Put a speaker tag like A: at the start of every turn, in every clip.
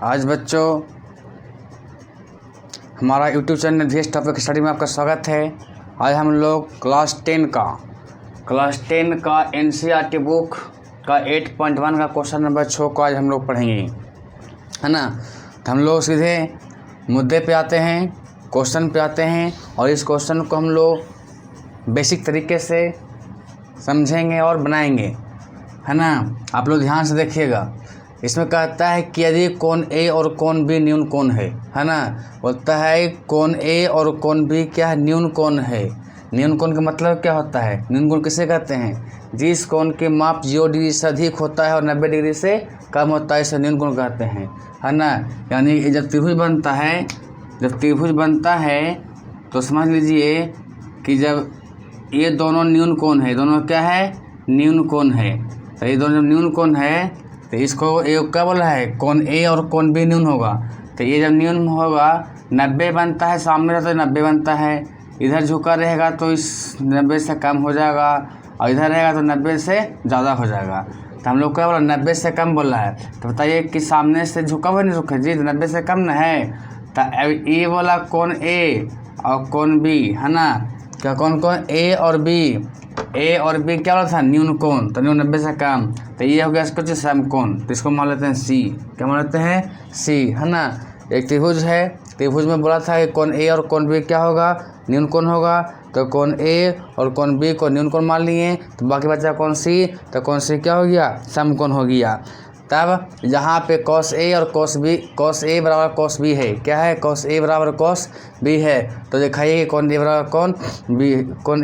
A: आज बच्चों हमारा YouTube channel VS topic study में आपका स्वागत है। आज हम लोग क्लास 10 का NCERT बुक का 8.1 का क्वेश्चन नंबर 6 को आज हम लोग पढ़ेंगे, है ना। तो हम लोग सीधे मुद्दे पे आते हैं, क्वेश्चन पे आते हैं और इस क्वेश्चन को हम लोग बेसिक तरीके से समझेंगे और बनाएंगे, है ना। आप लोग ध्यान से देखिएगा। इसमें कहता है कि यदि कोण A और कोण B न्यून कोण है ना। बोलता है कोण A और कोण B क्या है, न्यून कोण है। न्यून कोण का मतलब क्या होता है, न्यून कोण किसे कहते हैं, जिस कोण के माप 0 डिग्री से अधिक होता है और 90 डिग्री से कम होता है, इसे न्यून कोण कहते हैं, है ना। यानी जब त्रिभुज बनता है तो समझ लीजिए कि जब ये दोनों न्यून कोण है, दोनों क्या है, न्यून कोण है। तो ये दोनों जब न्यून कोण है तो इसको एक क्या बोला है, कोण A और कोण B न्यून होगा। तो ये जब न्यून होगा 90 बनता है, सामने रहता है 90 बनता है, इधर झुका रहेगा तो इस 90 से कम हो जाएगा और इधर रहेगा तो 90 से ज़्यादा हो जाएगा। तो हम लोग क्या बोला, 90 से कम बोला है। तो बताइए कि सामने से झुका हुआ नहीं झुका जी, तो 90 से कम न है। तो ये बोला कोण A और कोण B, है ना। क्या कौन A और B क्या बोला था, न्यून कोण, तो न्यून 90 से कम। तो ये हो गया इसको समकोण, तो इसको मान लेते हैं C। क्या मान लेते हैं C, है ना। एक त्रिभुज है, त्रिभुज में बोला था कि कोण A और कोण B क्या होगा, न्यून कोण होगा। तो कोण A और कोण B को न्यून कोण मान लिए, तो बाकी बचा कोण C, तो कोण C क्या हो गया, समकोण हो गया। तब जहाँ पे cos A और cos A बराबर cos B है, क्या है, cos A बराबर cos B है। तो दिखाइए कोण A बराबर कोण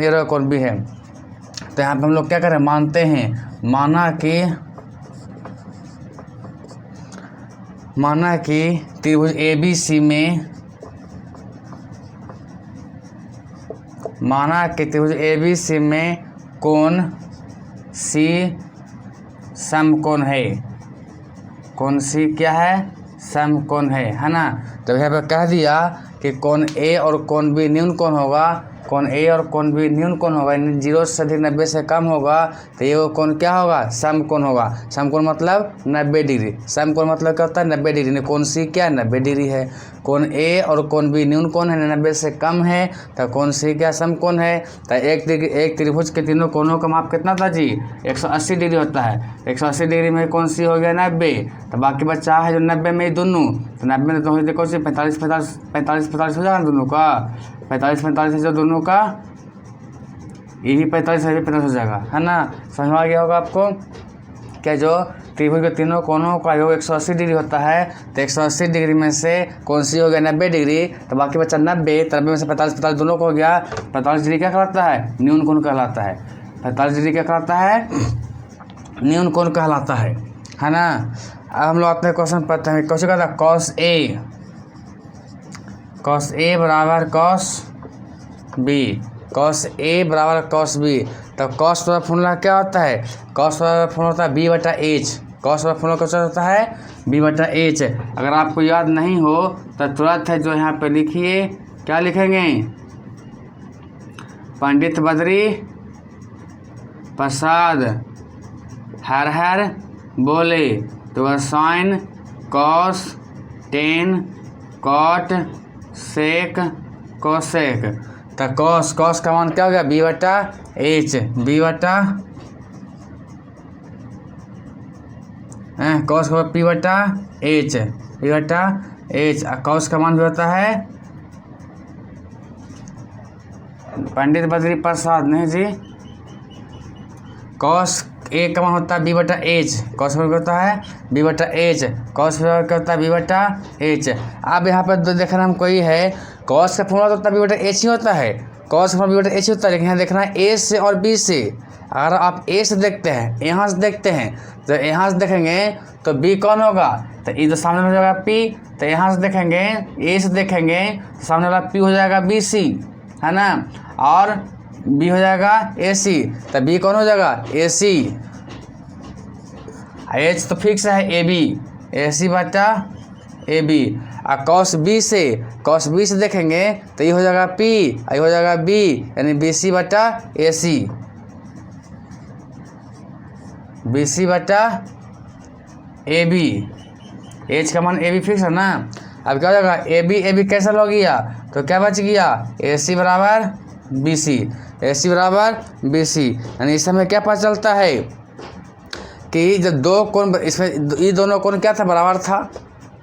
A: B है। तो यहाँ पे हम लोग क्या करें, मानते हैं, माना कि त्रिभुज ABC में कोण C समकोण है, कोण C क्या है, समकोण है ना। तो यहाँ पे कह दिया कि कोण A और कोण B न्यून कोण होगा, कोण A और कोण B न्यून कोण होगा, यानी 0 से अधिक 90 से कम होगा। तो ये कोण क्या होगा, समकोण होगा। समकोण मतलब 90 डिग्री, समकोण मतलब क्या होता है, 90 डिग्री। कोण C क्या है, 90 डिग्री है। कोण A और कोण B न्यून कोण है, 90 से कम है, तो कोण C क्या, समकोण है। तो एक त्रिभुज के तीनों कोणों का माप कितना था जी, 180 डिग्री होता है। 180 डिग्री में कोण C हो गया 90, तो बाकी बच्चा है जो 90 में दोनों, तो 90 में तो देखो 45 हो जाएगा दोनों का, 45 है जो दोनों का, यही 45 है, 50 हो जाएगा, है ना। समझ में आ गया होगा आपको। क्या जो त्रिभुज के तीनों कोणों का योग 180 डिग्री होता है, तो 180 डिग्री में से कोण C हो गया 90 डिग्री, तो बाकी बचा 90, तो 90 में से 45 दोनों को हो गया। 45 डिग्री क्या कहलाता है, न्यून कोण कहलाता है। 45 डिग्री क्या कहलाता है, न्यून कोण कहलाता है ना। अब हम लोग आते हैं क्वेश्चन पढ़ते हैं। क्वेश्चन कहता है cos A बराबर cos B, cos A बराबर cos B। तो cos का फॉर्मूला क्या होता है, cos का फॉर्मूला होता है B/H। cos का फॉर्मूला क्या होता है, B/H। अगर आपको याद नहीं हो तो तुरंत है जो यहाँ पे लिखिए, क्या लिखेंगे, पंडित बद्री प्रसाद हर हर बोले, तो sine cos tan cot sec cosec. तो कॉस का मान क्या हो गया, B/H, कॉस का P/H, कॉस का मान भी होता है पंडित बद्री प्रसाद, नहीं जी, कॉस A का मान होता है B/H, कॉस का होता है B/H, कॉस क्या होता है B/H। अब यहाँ पर देखना हम कोई है, कॉस का फॉर्मूला तो होता है B/H ही होता है, कॉस का फॉर्मूला B/H होता है। लेकिन यहाँ देखना है A से और B से। अगर आप A से देखते हैं, यहाँ से देखते हैं, तो यहाँ से देखेंगे तो B कौन होगा, तो इधर सामने हो जाएगा P। तो यहाँ से देखेंगे, A से देखेंगे तो सामने वाला P हो जाएगा BC, है ना, और B हो जाएगा AC। तो B कौन हो जाएगा, AC। H तो फिक्स है AC/AB। और cos B से देखेंगे तो ये हो जाएगा P, ये हो जाएगा B, यानी BC/AC। BC/AB एच का मान ए बी फिक्स है ना। अब क्या हो जाएगा, ए बी कैंसिल हो गया तो क्या बच गया, ए सी बराबर बी सी, ए सी बराबर बी सी। यानी इस समय क्या पता चलता है कि जब दो कोण, इसमें ये दोनों कोण क्या था, बराबर था,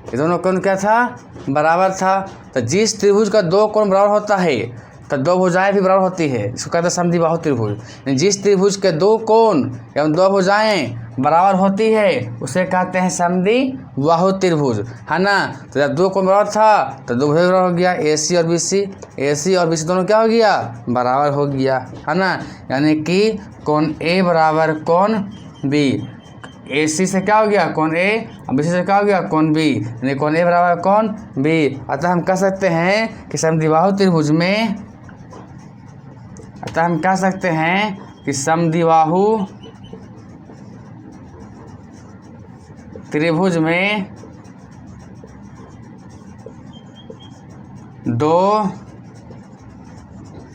A: ये दोनों कोण क्या था, बराबर था। तो जिस त्रिभुज का दो कोण बराबर होता है तो दो भुजाएं भी बराबर होती है, इसको कहते हैं समद्विबाहु त्रिभुज। जिस त्रिभुज के दो कोण एवं दो भुजाएं बराबर होती है उसे कहते हैं समद्विबाहु त्रिभुज, है ना। तो जब दो कोण बराबर था तो दो भुजाएं बराबर हो गया, ए सी और बी सी, ए सी और बी सी दोनों क्या हो गया, बराबर हो गया, है ना। यानी कि कोण ए बराबर कोण बी, ए सी से क्या हो गया, कोण ए, और बी सी से क्या हो गया, कोण बी, यानी कोण ए बराबर कोण बी। अतः हम कह सकते हैं कि समद्विबाहु त्रिभुज में, अतः हम कह सकते हैं कि समद्विबाहु त्रिभुज में दो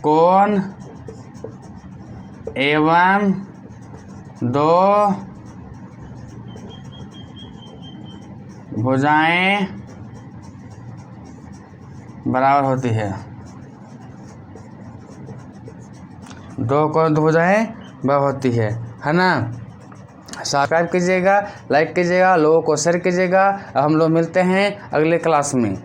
A: कोण एवं दो भुजाएं बराबर होती है, दो कोण दो भुजाएं बराबर होती है ना। सब्सक्राइब कीजिएगा, लाइक कीजिएगा, लोगों को शेयर कीजिएगा। अब हम लोग मिलते हैं अगले क्लास में।